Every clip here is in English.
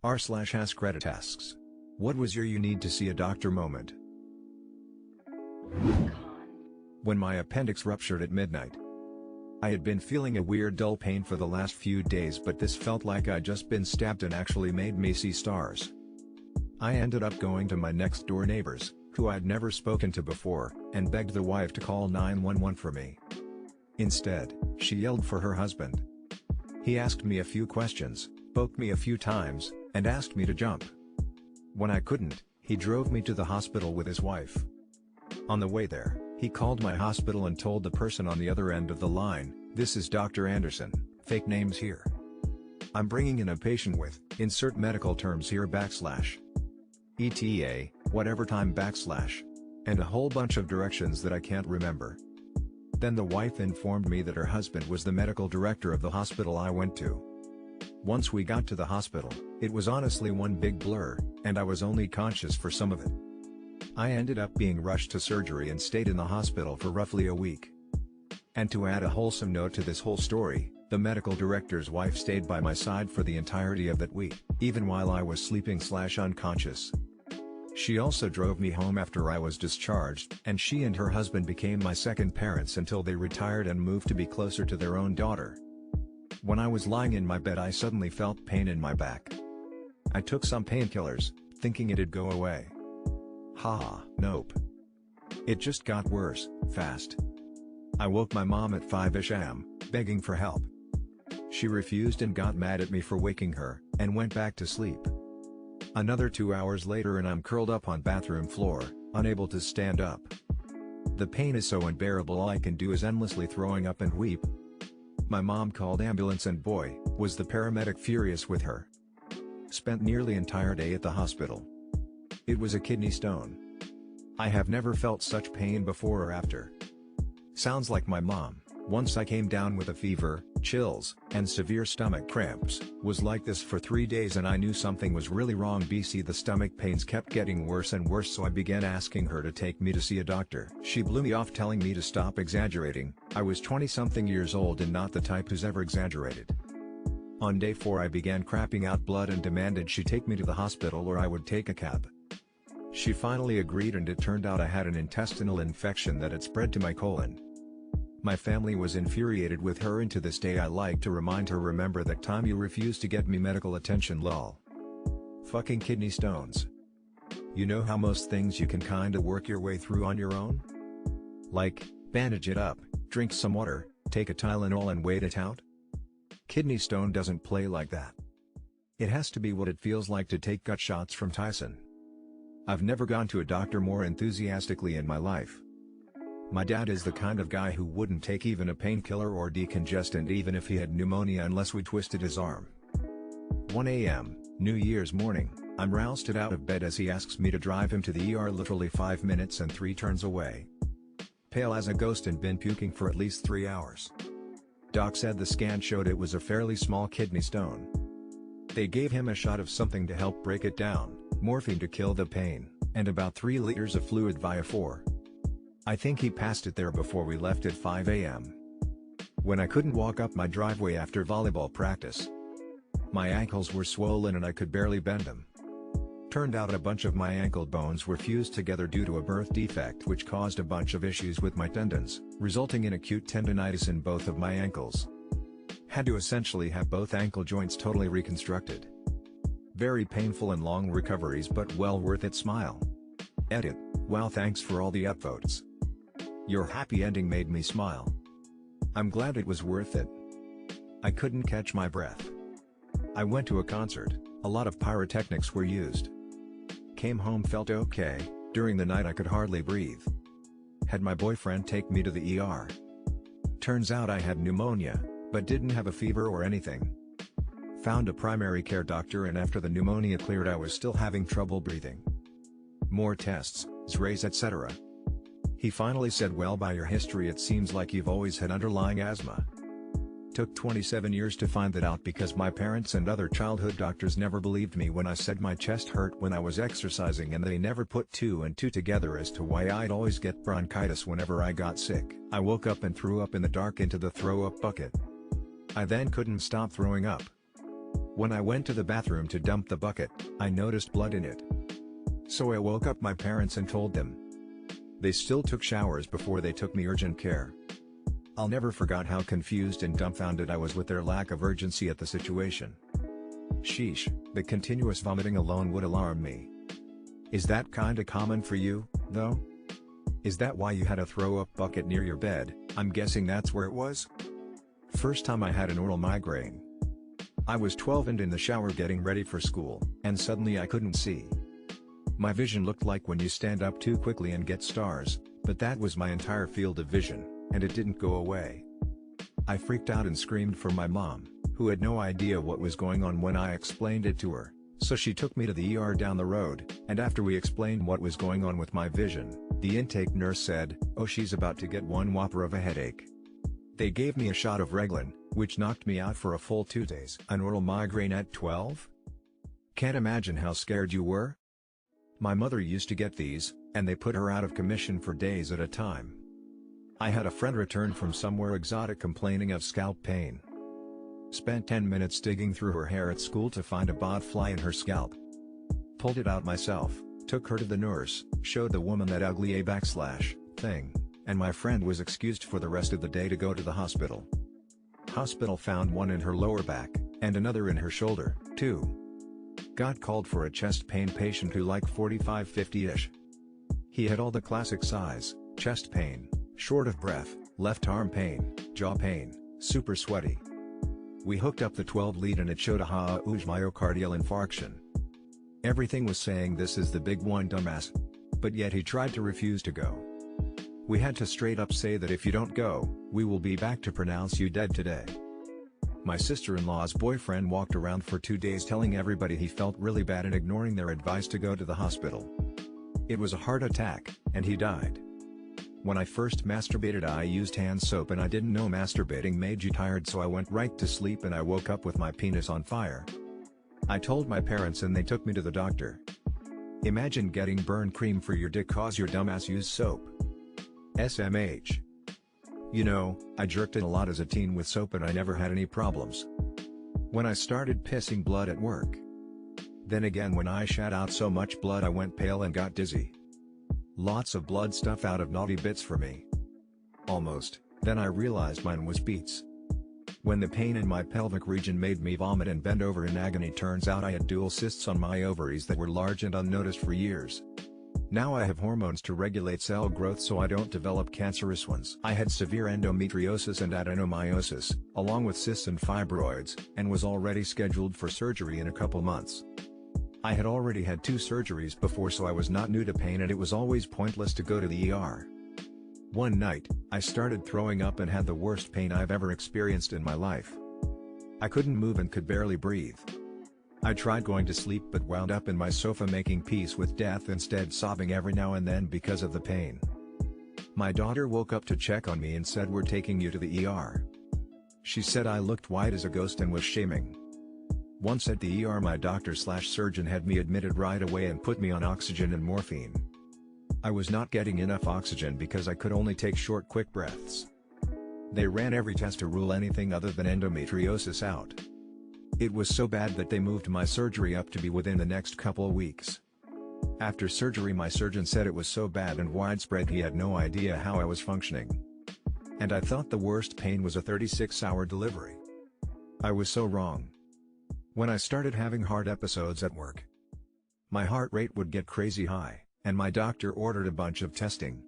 r/AskReddit asks, what was your "you need to see a doctor" moment? When my appendix ruptured at midnight. I had been feeling a weird dull pain for the last few days, but this felt like I'd just been stabbed and actually made me see stars. I ended up going to my next door neighbors, who I'd never spoken to before, and begged the wife to call 911 for me. Instead, she yelled for her husband. He asked me a few questions, poked me a few times, and asked me to jump. When I couldn't, he drove me to the hospital with his wife. On the way there, he called my hospital and told the person on the other end of the line, "This is Dr. Anderson, fake names here. I'm bringing in a patient with, insert medical terms here / ETA, whatever time / and a whole bunch of directions that I can't remember." Then the wife informed me that her husband was the medical director of the hospital I went to. Once we got to the hospital, it was honestly one big blur, and I was only conscious for some of it. I ended up being rushed to surgery and stayed in the hospital for roughly a week. And to add a wholesome note to this whole story, the medical director's wife stayed by my side for the entirety of that week, even while I was sleeping / unconscious. She also drove me home after I was discharged, and she and her husband became my second parents until they retired and moved to be closer to their own daughter. When I was lying in my bed, I suddenly felt pain in my back. I took some painkillers, thinking it'd go away. Nope. It just got worse, fast. I woke my mom at 5-ish am, begging for help. She refused and got mad at me for waking her, and went back to sleep. Another 2 hours later and I'm curled up on bathroom floor, unable to stand up. The pain is so unbearable, all I can do is endlessly throwing up and weep. My mom called ambulance and boy, was the paramedic furious with her. Spent nearly entire day at the hospital. It was a kidney stone. I have never felt such pain before or after. Sounds like my mom. Once I came down with a fever, chills, and severe stomach cramps, was like this for 3 days and I knew something was really wrong. The stomach pains kept getting worse and worse, so I began asking her to take me to see a doctor. She blew me off, telling me to stop exaggerating. I was 20-something years old and not the type who's ever exaggerated. On day 4 I began crapping out blood and demanded she take me to the hospital or I would take a cab. She finally agreed, and it turned out I had an intestinal infection that had spread to my colon. My family was infuriated with her, and to this day I like to remind her, remember that time you refused to get me medical attention, lol. Fucking kidney stones. You know how most things you can kinda work your way through on your own? Like, bandage it up, drink some water, take a Tylenol and wait it out? Kidney stone doesn't play like that. It has to be what it feels like to take gut shots from Tyson. I've never gone to a doctor more enthusiastically in my life. My dad is the kind of guy who wouldn't take even a painkiller or decongestant even if he had pneumonia unless we twisted his arm. 1 a.m., New Year's morning, I'm roused out of bed as he asks me to drive him to the ER, literally 5 minutes and 3 turns away. Pale as a ghost and been puking for at least 3 hours. Doc said the scan showed it was a fairly small kidney stone. They gave him a shot of something to help break it down, morphine to kill the pain, and about 3 liters of fluid via 4. I think he passed it there before we left at 5 a.m. When I couldn't walk up my driveway after volleyball practice. My ankles were swollen and I could barely bend them. Turned out a bunch of my ankle bones were fused together due to a birth defect, which caused a bunch of issues with my tendons, resulting in acute tendonitis in both of my ankles. Had to essentially have both ankle joints totally reconstructed. Very painful and long recoveries, but well worth it. Smile. Edit. Wow, thanks for all the upvotes. Your happy ending made me smile. I'm glad it was worth it. I couldn't catch my breath. I went to a concert, a lot of pyrotechnics were used. Came home, felt okay. During the night I could hardly breathe. Had my boyfriend take me to the ER. Turns out I had pneumonia, but didn't have a fever or anything. Found a primary care doctor, and after the pneumonia cleared I was still having trouble breathing. More tests, X-rays, etc. He finally said, well, by your history it seems like you've always had underlying asthma. Took 27 years to find that out because my parents and other childhood doctors never believed me when I said my chest hurt when I was exercising, and they never put 2 and 2 together as to why I'd always get bronchitis whenever I got sick. I woke up and threw up in the dark into the throw up bucket. I then couldn't stop throwing up. When I went to the bathroom to dump the bucket, I noticed blood in it. So I woke up my parents and told them. They still took showers before they took me urgent care. I'll never forget how confused and dumbfounded I was with their lack of urgency at the situation. Sheesh, the continuous vomiting alone would alarm me. Is that kinda common for you, though? Is that why you had a throw-up bucket near your bed? I'm guessing that's where it was? First time I had an oral migraine. I was 12 and in the shower getting ready for school, and suddenly I couldn't see. My vision looked like when you stand up too quickly and get stars, but that was my entire field of vision, and it didn't go away. I freaked out and screamed for my mom, who had no idea what was going on when I explained it to her, so she took me to the ER down the road, and after we explained what was going on with my vision, the intake nurse said, "Oh, she's about to get one whopper of a headache." They gave me a shot of Reglan, which knocked me out for a full 2 days. An oral migraine at 12? Can't imagine how scared you were? My mother used to get these, and they put her out of commission for days at a time. I had a friend return from somewhere exotic complaining of scalp pain. Spent 10 minutes digging through her hair at school to find a botfly in her scalp. Pulled it out myself, took her to the nurse, showed the woman that ugly thing, and my friend was excused for the rest of the day to go to the hospital. Hospital found one in her lower back, and another in her shoulder, too. Got called for a chest pain patient who like 45-50-ish. He had all the classic sighs, chest pain, short of breath, left arm pain, jaw pain, super sweaty. We hooked up the 12 lead and it showed a huge myocardial infarction. Everything was saying this is the big one, dumbass. But yet he tried to refuse to go. We had to straight up say that if you don't go, we will be back to pronounce you dead today. My sister-in-law's boyfriend walked around for 2 days telling everybody he felt really bad and ignoring their advice to go to the hospital. It was a heart attack, and he died. When I first masturbated I used hand soap and I didn't know masturbating made you tired, so I went right to sleep and I woke up with my penis on fire. I told my parents and they took me to the doctor. Imagine getting burn cream for your dick cause your dumbass used soap. SMH. You know, I jerked it a lot as a teen with soap and I never had any problems. When I started pissing blood at work. Then again when I shat out so much blood I went pale and got dizzy. Lots of blood stuff out of naughty bits for me. Almost, then I realized mine was beets. When the pain in my pelvic region made me vomit and bend over in agony, turns out I had dual cysts on my ovaries that were large and unnoticed for years. Now I have hormones to regulate cell growth so I don't develop cancerous ones. I had severe endometriosis and adenomyosis, along with cysts and fibroids, and was already scheduled for surgery in a couple months. I had already had 2 surgeries before, so I was not new to pain and it was always pointless to go to the ER. One night, I started throwing up and had the worst pain I've ever experienced in my life. I couldn't move and could barely breathe. I tried going to sleep but wound up in my sofa making peace with death instead, sobbing every now and then because of the pain. My daughter woke up to check on me and said, "We're taking you to the ER." She said I looked white as a ghost and was shaming. Once at the ER my doctor/surgeon had me admitted right away and put me on oxygen and morphine. I was not getting enough oxygen because I could only take short quick breaths. They ran every test to rule anything other than endometriosis out. It was so bad that they moved my surgery up to be within the next couple weeks. After surgery my surgeon said it was so bad and widespread he had no idea how I was functioning. And I thought the worst pain was a 36-hour delivery. I was so wrong. When I started having heart episodes at work, my heart rate would get crazy high, and my doctor ordered a bunch of testing.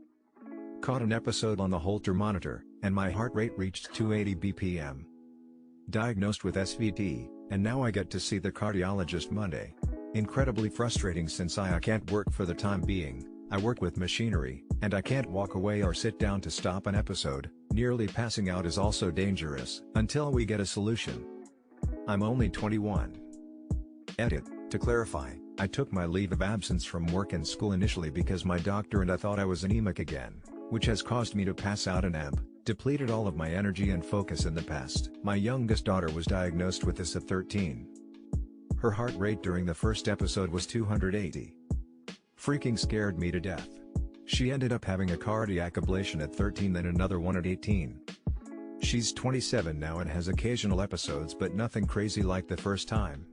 Caught an episode on the Holter monitor, and my heart rate reached 280 BPM. Diagnosed with SVT, and now I get to see the cardiologist Monday. Incredibly frustrating since I can't work for the time being. I work with machinery, and I can't walk away or sit down to stop an episode. Nearly passing out is also dangerous, until we get a solution. I'm only 21. Edit. To clarify, I took my leave of absence from work and school initially because my doctor and I thought I was anemic again, which has caused me to pass out and depleted all of my energy and focus in the past. My youngest daughter was diagnosed with this at 13. Her heart rate during the first episode was 280. Freaking scared me to death. She ended up having a cardiac ablation at 13, then another one at 18. She's 27 now and has occasional episodes but nothing crazy like the first time.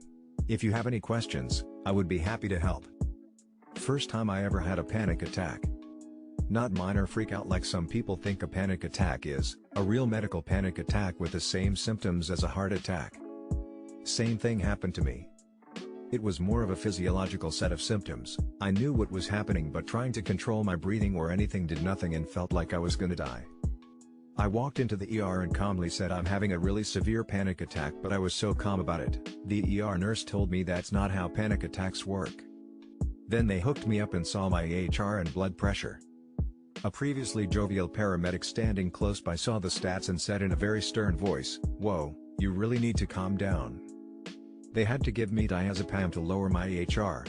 If you have any questions, I would be happy to help. First time I ever had a panic attack. Not minor freak out like some people think a panic attack is, a real medical panic attack with the same symptoms as a heart attack. Same thing happened to me. It was more of a physiological set of symptoms. I knew what was happening but trying to control my breathing or anything did nothing and felt like I was gonna die. I walked into the ER and calmly said I'm having a really severe panic attack, but I was so calm about it. The ER nurse told me that's not how panic attacks work. Then they hooked me up and saw my HR and blood pressure. A previously jovial paramedic standing close by saw the stats and said in a very stern voice, "Whoa, you really need to calm down." They had to give me diazepam to lower my HR.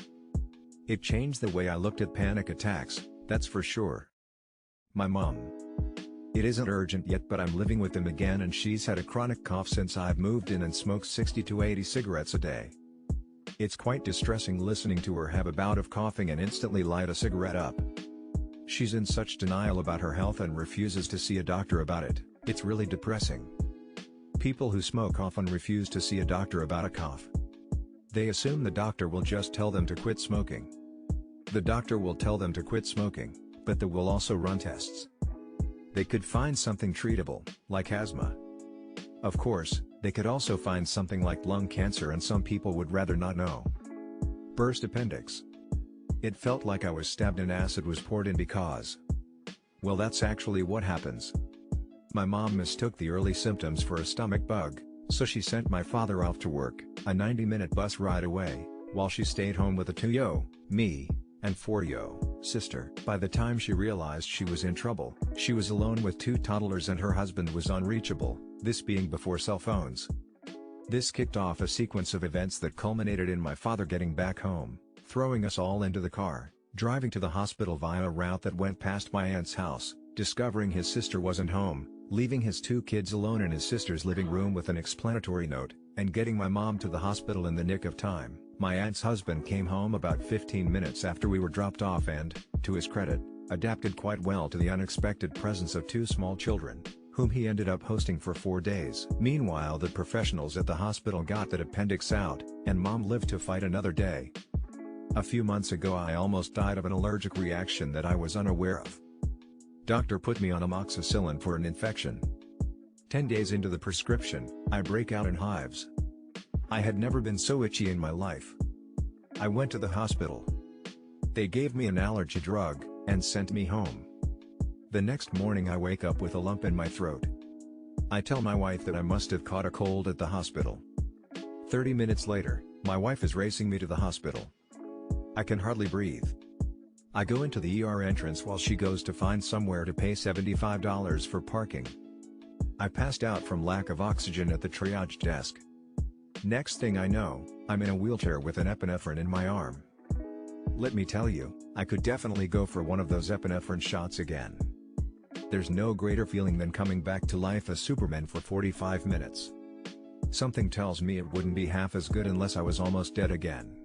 It changed the way I looked at panic attacks, that's for sure. My mom. It isn't urgent yet but I'm living with them again and she's had a chronic cough since I've moved in and smokes 60 to 80 cigarettes a day. It's quite distressing listening to her have a bout of coughing and instantly light a cigarette up. She's in such denial about her health and refuses to see a doctor about it. It's really depressing. People who smoke often refuse to see a doctor about a cough. They assume the doctor will just tell them to quit smoking. The doctor will tell them to quit smoking, but they will also run tests. They could find something treatable, like asthma. Of course, they could also find something like lung cancer and some people would rather not know. Burst appendix. It felt like I was stabbed and acid was poured in because. Well, that's actually what happens. My mom mistook the early symptoms for a stomach bug, so she sent my father off to work, a 90-minute bus ride away, while she stayed home with a 2-year-old, me, and 4-year-old sister. By the time she realized she was in trouble, she was alone with 2 toddlers and her husband was unreachable, this being before cell phones. This kicked off a sequence of events that culminated in my father getting back home, throwing us all into the car, driving to the hospital via a route that went past my aunt's house, discovering his sister wasn't home, leaving his 2 kids alone in his sister's living room with an explanatory note, and getting my mom to the hospital in the nick of time. My aunt's husband came home about 15 minutes after we were dropped off and, to his credit, adapted quite well to the unexpected presence of 2 small children, whom he ended up hosting for 4 days. Meanwhile, the professionals at the hospital got that appendix out, and mom lived to fight another day. A few months ago I almost died of an allergic reaction that I was unaware of. Doctor put me on amoxicillin for an infection. 10 days into the prescription, I break out in hives. I had never been so itchy in my life. I went to the hospital. They gave me an allergy drug, and sent me home. The next morning I wake up with a lump in my throat. I tell my wife that I must have caught a cold at the hospital. 30 minutes later, my wife is racing me to the hospital. I can hardly breathe. I go into the ER entrance while she goes to find somewhere to pay $75 for parking. I passed out from lack of oxygen at the triage desk. Next thing I know, I'm in a wheelchair with an epinephrine in my arm. Let me tell you, I could definitely go for one of those epinephrine shots again. There's no greater feeling than coming back to life as Superman for 45 minutes. Something tells me it wouldn't be half as good unless I was almost dead again.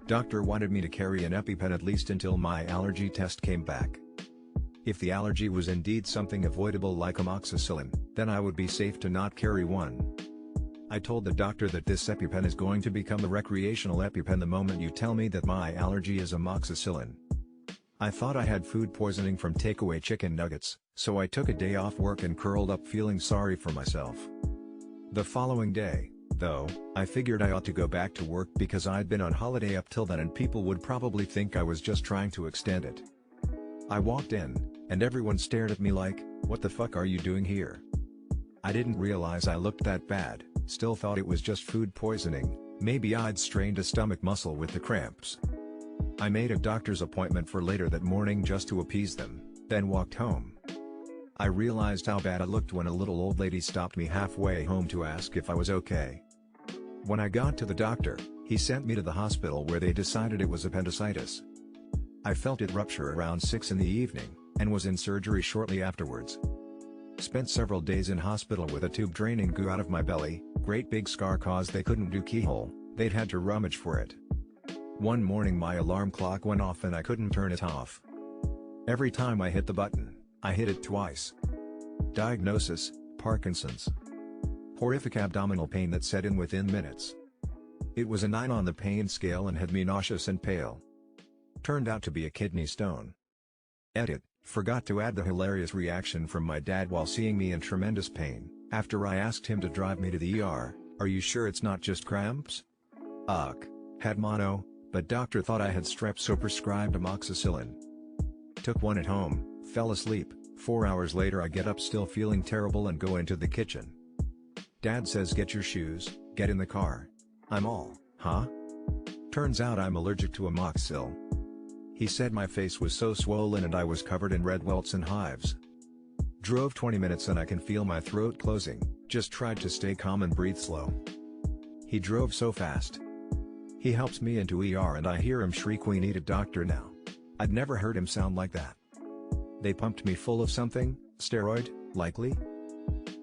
Doctor wanted me to carry an EpiPen at least until my allergy test came back. If the allergy was indeed something avoidable like amoxicillin, then I would be safe to not carry one. I told the doctor that this EpiPen is going to become a recreational EpiPen the moment you tell me that my allergy is amoxicillin. I thought I had food poisoning from takeaway chicken nuggets, so I took a day off work and curled up feeling sorry for myself. The following day, though, I figured I ought to go back to work because I'd been on holiday up till then and people would probably think I was just trying to extend it. I walked in, and everyone stared at me like, "What the fuck are you doing here?" I didn't realize I looked that bad, still thought it was just food poisoning, maybe I'd strained a stomach muscle with the cramps. I made a doctor's appointment for later that morning just to appease them, then walked home. I realized how bad I looked when a little old lady stopped me halfway home to ask if I was okay. When I got to the doctor, he sent me to the hospital where they decided it was appendicitis. I felt it rupture around 6 in the evening, and was in surgery shortly afterwards. Spent several days in hospital with a tube draining goo out of my belly, great big scar cause they couldn't do keyhole, they'd had to rummage for it. One morning my alarm clock went off and I couldn't turn it off. Every time I hit the button, I hit it twice. Diagnosis, Parkinson's. Horrific abdominal pain that set in within minutes. It was a 9 on the pain scale and had me nauseous and pale. Turned out to be a kidney stone. Edit, forgot to add the hilarious reaction from my dad while seeing me in tremendous pain, after I asked him to drive me to the ER, "Are you sure it's not just cramps?" Had mono, but doctor thought I had strep so prescribed amoxicillin. Took one at home, fell asleep, 4 hours later I get up still feeling terrible and go into the kitchen. Dad says get your shoes, get in the car. I'm all, huh? Turns out I'm allergic to amoxicillin. He said my face was so swollen and I was covered in red welts and hives. Drove 20 minutes and I can feel my throat closing, just tried to stay calm and breathe slow. He drove so fast. He helps me into ER and I hear him shriek, "We need a doctor now." I'd never heard him sound like that. They pumped me full of something, steroid, likely?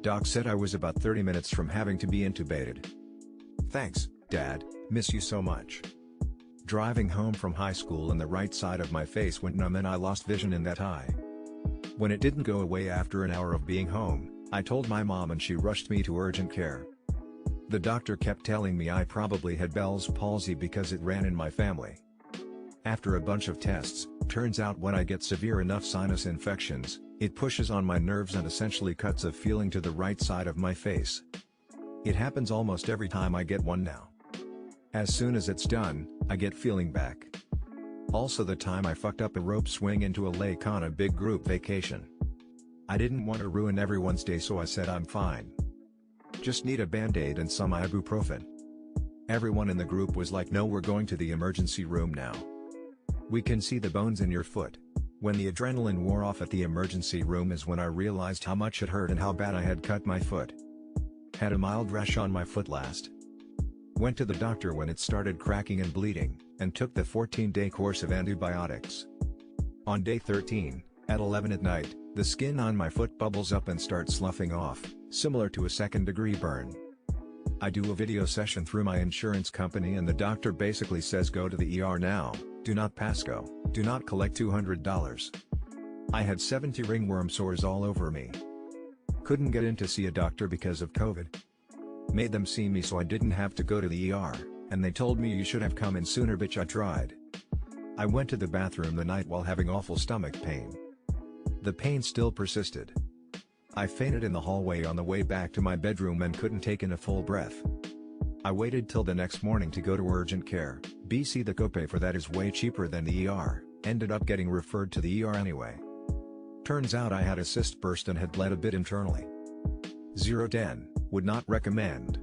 Doc said I was about 30 minutes from having to be intubated. Thanks, Dad, miss you so much. Driving home from high school and the right side of my face went numb and I lost vision in that eye. When it didn't go away after an hour of being home, I told my mom and she rushed me to urgent care. The doctor kept telling me I probably had Bell's palsy because it ran in my family. After a bunch of tests, turns out when I get severe enough sinus infections, it pushes on my nerves and essentially cuts a feeling to the right side of my face. It happens almost every time I get one now. As soon as it's done, I get feeling back. Also the time I fucked up a rope swing into a lake on a big group vacation. I didn't want to ruin everyone's day so I said I'm fine. Just need a band-aid and some ibuprofen. Everyone in the group was like, "No, we're going to the emergency room now. We can see the bones in your foot." When the adrenaline wore off at the emergency room is when I realized how much it hurt and how bad I had cut my foot. Had a mild rash on my foot last. Went to the doctor when it started cracking and bleeding, and took the 14-day course of antibiotics. On day 13, at 11 at night, the skin on my foot bubbles up and starts sloughing off, similar to a second-degree burn. I do a video session through my insurance company and the doctor basically says go to the ER now, do not pass go, do not collect $200. I had 70 ringworm sores all over me. Couldn't get in to see a doctor because of COVID. Made them see me so I didn't have to go to the ER, and they told me you should have come in sooner, bitch. I tried. I went to the bathroom the night while having awful stomach pain. The pain still persisted. I fainted in the hallway on the way back to my bedroom and couldn't take in a full breath. I waited till the next morning to go to urgent care, BC the copay for that is way cheaper than the ER, ended up getting referred to the ER anyway. Turns out I had a cyst burst and had bled a bit internally. 0-10, would not recommend.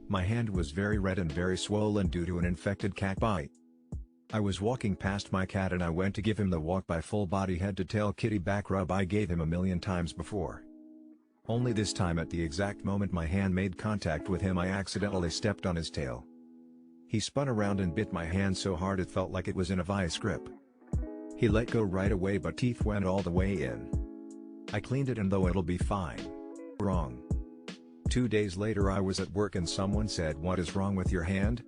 My hand was very red and very swollen due to an infected cat bite. I was walking past my cat and I went to give him the walk by full body head to tail kitty back rub I gave him a million times before. Only this time at the exact moment my hand made contact with him I accidentally stepped on his tail. He spun around and bit my hand so hard it felt like it was in a vice grip. He let go right away but teeth went all the way in. I cleaned it and though it'll be fine. Wrong. 2 days later I was at work and someone said, "What is wrong with your hand?"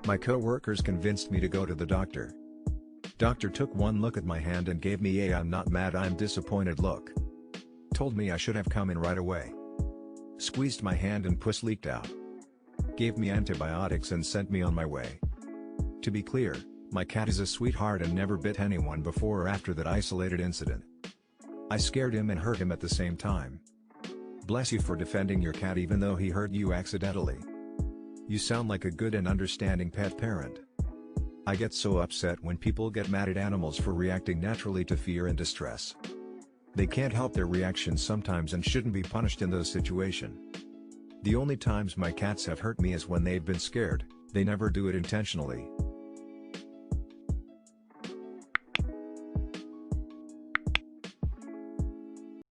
My co-workers convinced me to go to the doctor. Doctor took one look at my hand and gave me a "I'm not mad, I'm disappointed" look. Told me I should have come in right away. Squeezed my hand and pus leaked out. Gave me antibiotics and sent me on my way. To be clear, my cat is a sweetheart and never bit anyone before or after that isolated incident. I scared him and hurt him at the same time. Bless you for defending your cat even though he hurt you accidentally. You sound like a good and understanding pet parent. I get so upset when people get mad at animals for reacting naturally to fear and distress. They can't help their reactions sometimes and shouldn't be punished in those situations. The only times my cats have hurt me is when they've been scared, they never do it intentionally.